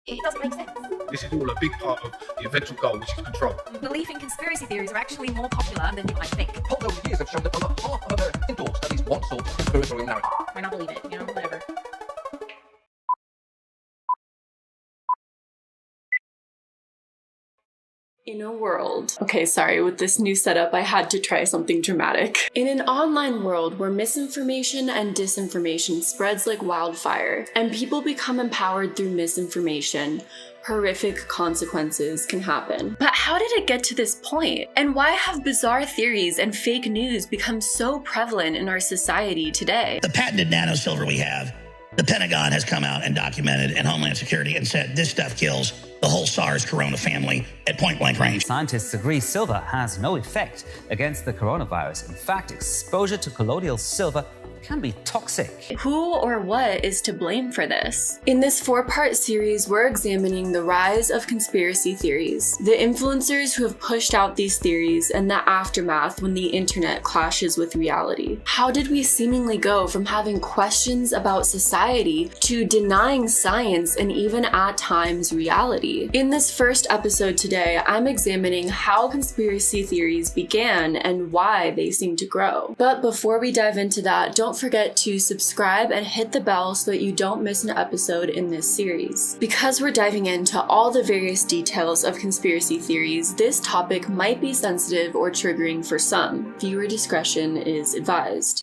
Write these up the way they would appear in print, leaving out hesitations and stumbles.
It doesn't make sense. This is all a big part of the eventual goal, which is control. Belief in conspiracy theories are actually more popular than you might think. Polls over the years have shown that about half of Americans endorse at least one sort of conspiratorial narrative. Might not believe it, whatever. In a world. Okay, sorry, with this new setup, I had to try something dramatic. In an online world where misinformation and disinformation spreads like wildfire, and people become empowered through misinformation, horrific consequences can happen. But how did it get to this point? And why have bizarre theories and fake news become so prevalent in our society today? The patented nanosilver we have, the Pentagon has come out and documented, and Homeland Security, and said this stuff kills the whole SARS corona family at point-blank range. Scientists agree silver has no effect against the coronavirus. In fact, exposure to colloidal silver can be toxic. Who or what is to blame for this? In this 4-part series, we're examining the rise of conspiracy theories, the influencers who have pushed out these theories, and the aftermath when the internet clashes with reality. How did we seemingly go from having questions about society to denying science and even at times reality? In this first episode today, I'm examining how conspiracy theories began and why they seem to grow. But before we dive into that, don't forget to subscribe and hit the bell so that you don't miss an episode in this series. Because we're diving into all the various details of conspiracy theories, this topic might be sensitive or triggering for some. Viewer discretion is advised.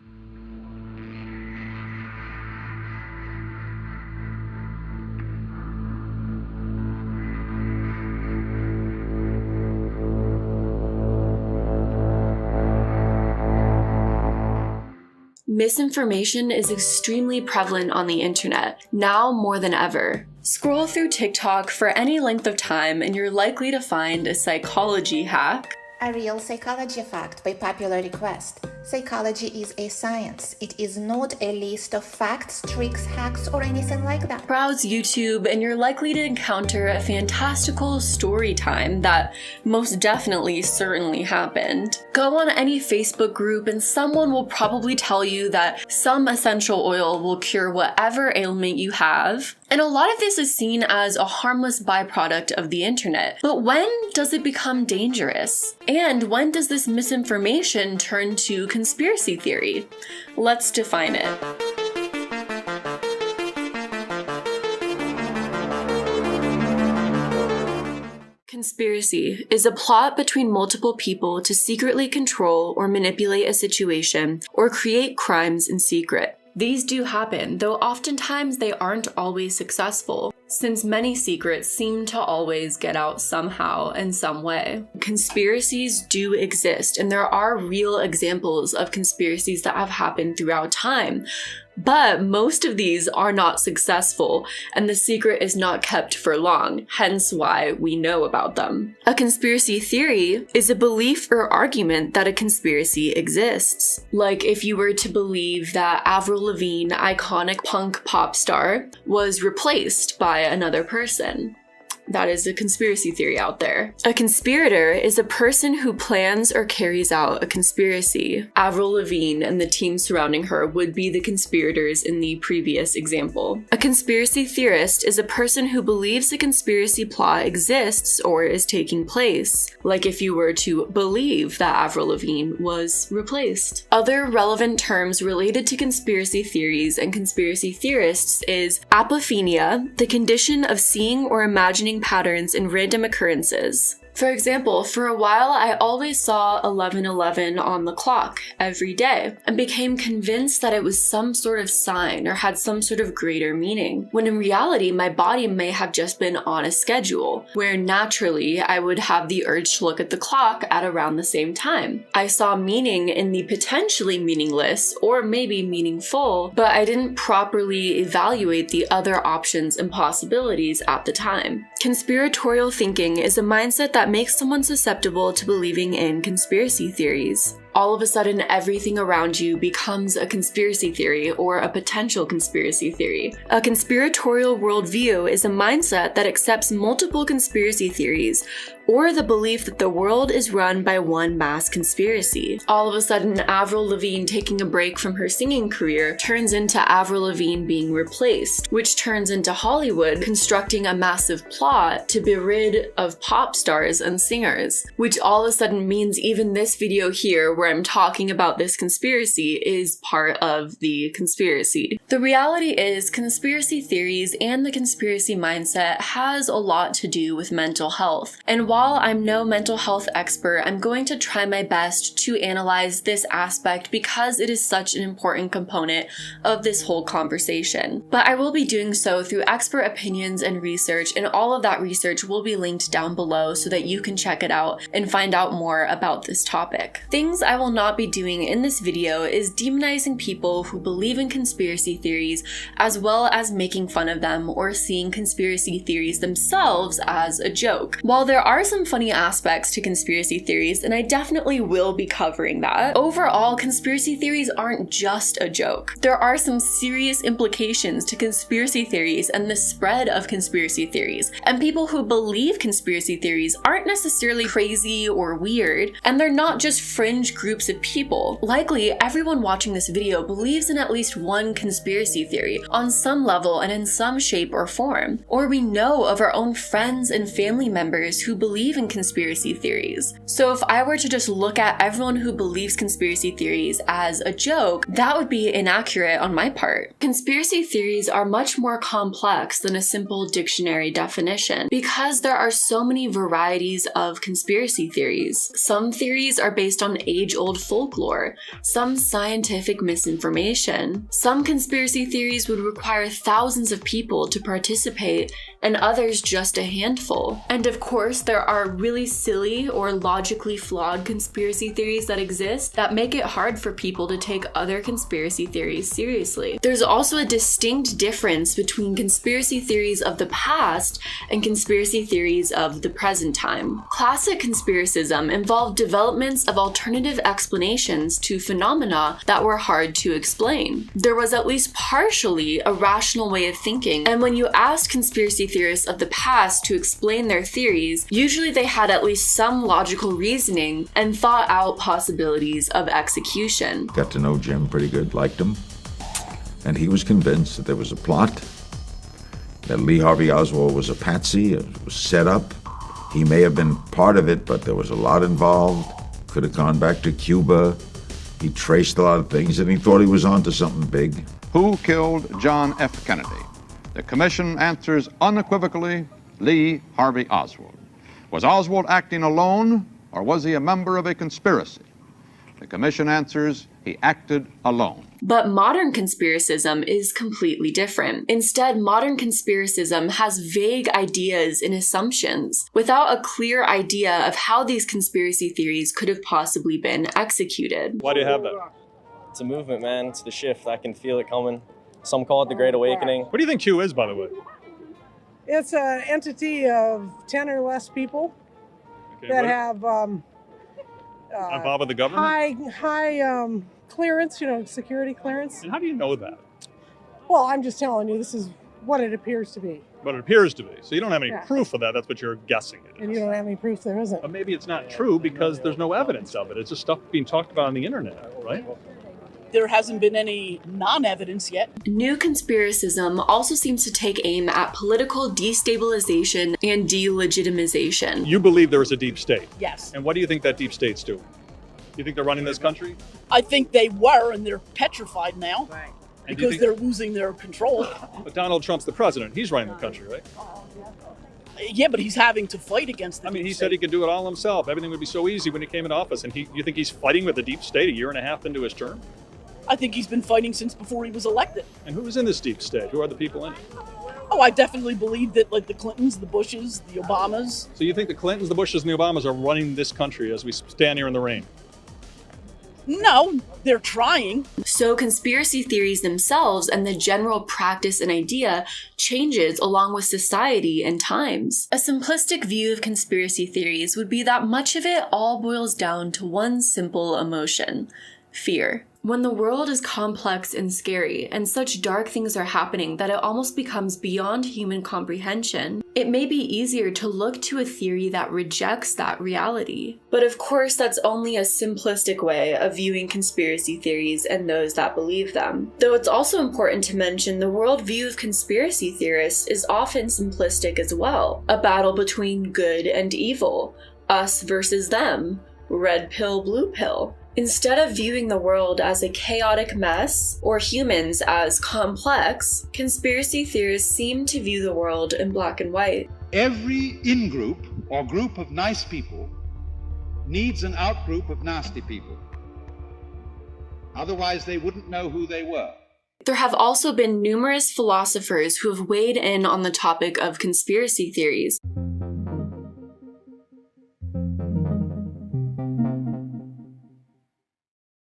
Misinformation is extremely prevalent on the internet, now more than ever. Scroll through TikTok for any length of time and you're likely to find a psychology hack, a real psychology fact by popular request. Psychology is a science. It is not a list of facts, tricks, hacks, or anything like that. Browse YouTube and you're likely to encounter a fantastical story time that most definitely certainly happened. Go on any Facebook group and someone will probably tell you that some essential oil will cure whatever ailment you have. And a lot of this is seen as a harmless byproduct of the internet. But when does it become dangerous? And when does this misinformation turn to conspiracy theory? Let's define it. Conspiracy is a plot between multiple people to secretly control or manipulate a situation or create crimes in secret. These do happen, though oftentimes they aren't always successful, since many secrets seem to always get out somehow in some way. Conspiracies do exist, and there are real examples of conspiracies that have happened throughout time. But most of these are not successful, and the secret is not kept for long, hence why we know about them. A conspiracy theory is a belief or argument that a conspiracy exists. Like if you were to believe that Avril Lavigne, iconic punk pop star, was replaced by another person. That is a conspiracy theory out there. A conspirator is a person who plans or carries out a conspiracy. Avril Lavigne and the team surrounding her would be the conspirators in the previous example. A conspiracy theorist is a person who believes a conspiracy plot exists or is taking place, like if you were to believe that Avril Lavigne was replaced. Other relevant terms related to conspiracy theories and conspiracy theorists is apophenia, the condition of seeing or imagining patterns in random occurrences. For example, for a while I always saw 11:11 on the clock every day and became convinced that it was some sort of sign or had some sort of greater meaning, when in reality my body may have just been on a schedule, where naturally I would have the urge to look at the clock at around the same time. I saw meaning in the potentially meaningless or maybe meaningful, but I didn't properly evaluate the other options and possibilities at the time. Conspiratorial thinking is a mindset that makes someone susceptible to believing in conspiracy theories. all of a sudden everything around you becomes a conspiracy theory or a potential conspiracy theory. A conspiratorial worldview is a mindset that accepts multiple conspiracy theories or the belief that the world is run by one mass conspiracy. All of a sudden, Avril Lavigne taking a break from her singing career turns into Avril Lavigne being replaced, which turns into Hollywood constructing a massive plot to be rid of pop stars and singers, which all of a sudden means even this video here where I'm talking about this conspiracy is part of the conspiracy. The reality is conspiracy theories and the conspiracy mindset has a lot to do with mental health. And while I'm no mental health expert, I'm going to try my best to analyze this aspect because it is such an important component of this whole conversation. But I will be doing so through expert opinions and research, and all of that research will be linked down below so that you can check it out and find out more about this topic. Things I will not be doing in this video is demonizing people who believe in conspiracy theories, as well as making fun of them or seeing conspiracy theories themselves as a joke. While there are some funny aspects to conspiracy theories, and I definitely will be covering that, overall, conspiracy theories aren't just a joke. There are some serious implications to conspiracy theories and the spread of conspiracy theories, and people who believe conspiracy theories aren't necessarily crazy or weird, and they're not just fringe groups of people. Likely, everyone watching this video believes in at least one conspiracy theory on some level and in some shape or form, or we know of our own friends and family members who believe in conspiracy theories. So if I were to just look at everyone who believes conspiracy theories as a joke, that would be inaccurate on my part. Conspiracy theories are much more complex than a simple dictionary definition because there are so many varieties of conspiracy theories. Some theories are based on age-old folklore, some scientific misinformation. Some conspiracy theories would require thousands of people to participate, and others just a handful. And of course, there are really silly or logically flawed conspiracy theories that exist that make it hard for people to take other conspiracy theories seriously. There's also a distinct difference between conspiracy theories of the past and conspiracy theories of the present time. Classic conspiracism involved developments of alternative explanations to phenomena that were hard to explain. There was at least partially a rational way of thinking, and when you asked conspiracy theorists of the past to explain their theories, usually they had at least some logical reasoning and thought out possibilities of execution. Got to know Jim pretty good, liked him, and he was convinced that there was a plot, that Lee Harvey Oswald was a patsy, it was set up. He may have been part of it, but there was a lot involved. Could have gone back to Cuba. He traced a lot of things, and he thought he was onto something big. Who killed John F. Kennedy? The commission answers unequivocally, Lee Harvey Oswald. Was Oswald acting alone, or was he a member of a conspiracy? The commission answers he acted alone. But modern conspiracism is completely different. Instead, modern conspiracism has vague ideas and assumptions, without a clear idea of how these conspiracy theories could have possibly been executed. Why do you have that? It's a movement, man. It's the shift. I can feel it coming. Some call it the Great Awakening. What do you think Q is, by the way? It's an entity of 10 or less people that have involved with the government? High clearance, security clearance. And how do you know that? Well, I'm just telling you, this is what it appears to be. What it appears to be. So you don't have any proof of that. That's what you're guessing it is. And you don't have any proof there isn't. But maybe it's not true because there's no evidence of it. It's just stuff being talked about on the internet, right? There hasn't been any non-evidence yet. New conspiracism also seems to take aim at political destabilization and delegitimization. You believe there is a deep state? Yes. And what do you think that deep state's doing? You think they're running this country? I think they were, and they're petrified now. Right. Because they're losing their control. But Donald Trump's the president. He's running the country, right? Yeah, but he's having to fight against the deep state. He state. said he could do it all himself. Everything would be so easy when he came into office. And you think he's fighting with the deep state a year and a half into his term? I think he's been fighting since before he was elected. And who's in this deep state? Who are the people in it? Oh, I definitely believe that, like, the Clintons, the Bushes, the Obamas. So you think the Clintons, the Bushes, and the Obamas are running this country as we stand here in the rain? No, they're trying. So conspiracy theories themselves and the general practice and idea changes along with society and times. A simplistic view of conspiracy theories would be that much of it all boils down to one simple emotion: fear. When the world is complex and scary, and such dark things are happening that it almost becomes beyond human comprehension, it may be easier to look to a theory that rejects that reality. But of course, that's only a simplistic way of viewing conspiracy theories and those that believe them. Though it's also important to mention the worldview of conspiracy theorists is often simplistic as well. A battle between good and evil, us versus them, red pill, blue pill. Instead of viewing the world as a chaotic mess or humans as complex, conspiracy theorists seem to view the world in black and white. Every in-group or group of nice people needs an out-group of nasty people. Otherwise, they wouldn't know who they were. There have also been numerous philosophers who have weighed in on the topic of conspiracy theories.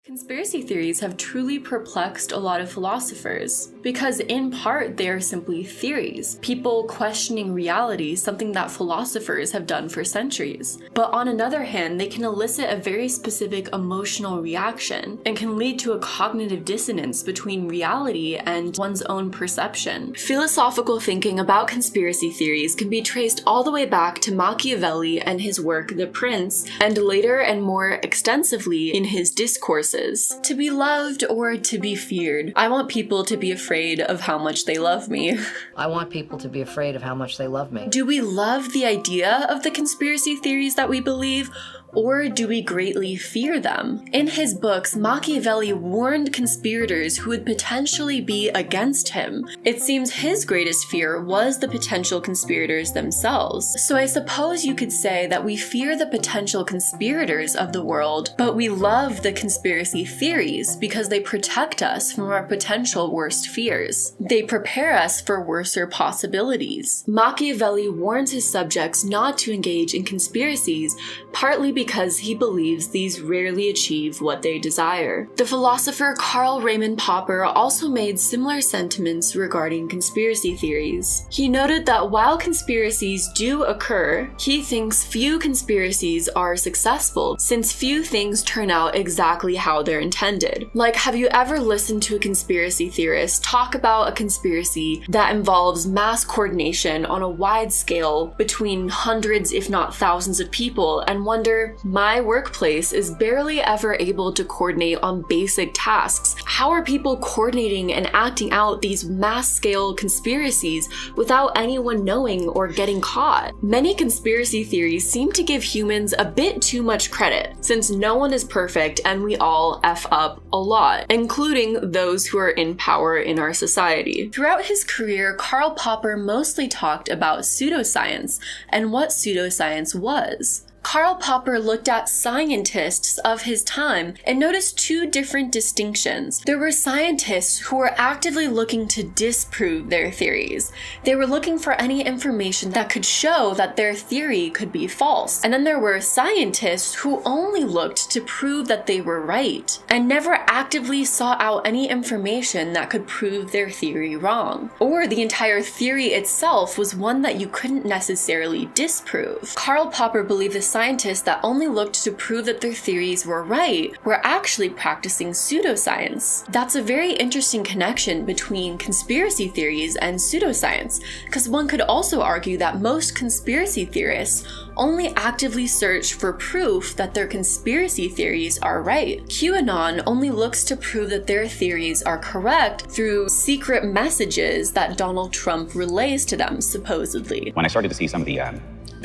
Conspiracy theories have truly perplexed a lot of philosophers, because in part they are simply theories, people questioning reality, something that philosophers have done for centuries. But on another hand, they can elicit a very specific emotional reaction and can lead to a cognitive dissonance between reality and one's own perception. Philosophical thinking about conspiracy theories can be traced all the way back to Machiavelli and his work The Prince, and later and more extensively in his discourses. To be loved or to be feared. I want people to be afraid of how much they love me. I want people to be afraid of how much they love me. Do we love the idea of the conspiracy theories that we believe, or do we greatly fear them? In his books, Machiavelli warned conspirators who would potentially be against him. It seems his greatest fear was the potential conspirators themselves. So I suppose you could say that we fear the potential conspirators of the world, but we love the conspiracy theories because they protect us from our potential worst fears. They prepare us for worser possibilities. Machiavelli warns his subjects not to engage in conspiracies, partly because he believes these rarely achieve what they desire. The philosopher Karl Raimund Popper also made similar sentiments regarding conspiracy theories. He noted that while conspiracies do occur, he thinks few conspiracies are successful, since few things turn out exactly how they're intended. Like, have you ever listened to a conspiracy theorist talk about a conspiracy that involves mass coordination on a wide scale between hundreds if not thousands of people and wonder, my workplace is barely ever able to coordinate on basic tasks. How are people coordinating and acting out these mass-scale conspiracies without anyone knowing or getting caught? Many conspiracy theories seem to give humans a bit too much credit, since no one is perfect and we all F up a lot, including those who are in power in our society. Throughout his career, Karl Popper mostly talked about pseudoscience and what pseudoscience was. Karl Popper looked at scientists of his time and noticed two different distinctions. There were scientists who were actively looking to disprove their theories. They were looking for any information that could show that their theory could be false. And then there were scientists who only looked to prove that they were right and never actively sought out any information that could prove their theory wrong. Or the entire theory itself was one that you couldn't necessarily disprove. Karl Popper believed the scientists that only looked to prove that their theories were right were actually practicing pseudoscience. That's a very interesting connection between conspiracy theories and pseudoscience, because one could also argue that most conspiracy theorists only actively search for proof that their conspiracy theories are right. QAnon only looks to prove that their theories are correct through secret messages that Donald Trump relays to them, supposedly. When I started to see some of the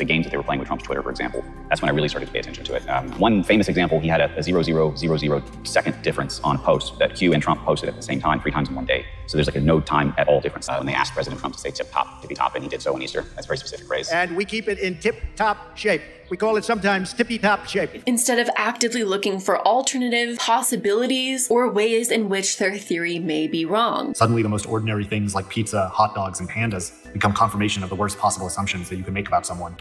games that they were playing with Trump's Twitter, for example, that's when I really started to pay attention to it. One famous example, he had a 0.000 second difference on a post that Q and Trump posted at the same time, 3 times in one day. So there's like a no time at all difference. When they asked President Trump to say tip-top, tippy-top, and he did so on Easter. That's a very specific phrase. And we keep it in tip-top shape. We call it sometimes tippy-top shape. Instead of actively looking for alternative possibilities or ways in which their theory may be wrong. Suddenly the most ordinary things like pizza, hot dogs, and pandas become confirmation of the worst possible assumptions that you can make about someone.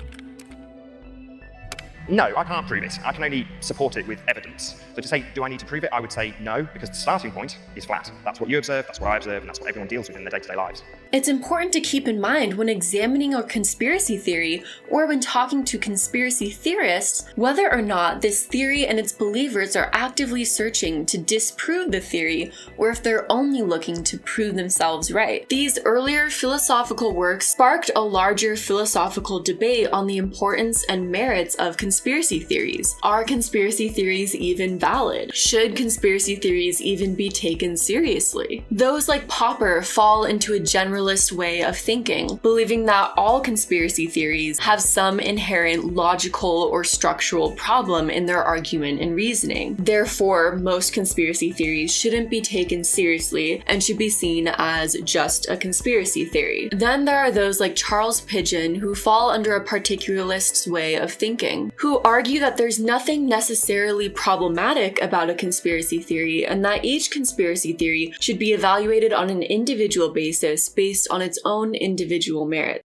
No, I can't prove it. I can only support it with evidence. So to say, do I need to prove it? I would say no, because the starting point is flat. That's what you observe, that's what I observe, and that's what everyone deals with in their day-to-day lives. It's important to keep in mind when examining a conspiracy theory or when talking to conspiracy theorists whether or not this theory and its believers are actively searching to disprove the theory or if they're only looking to prove themselves right. These earlier philosophical works sparked a larger philosophical debate on the importance and merits of conspiracy theories. Are conspiracy theories even valid? Should conspiracy theories even be taken seriously? Those like Popper fall into a generalist way of thinking, believing that all conspiracy theories have some inherent logical or structural problem in their argument and reasoning. Therefore, most conspiracy theories shouldn't be taken seriously and should be seen as just a conspiracy theory. Then there are those like Charles Pidgeon who fall under a particularist's way of thinking, who argue that there's nothing necessarily problematic about a conspiracy theory and that each conspiracy theory should be evaluated on an individual basis based on its own individual merit.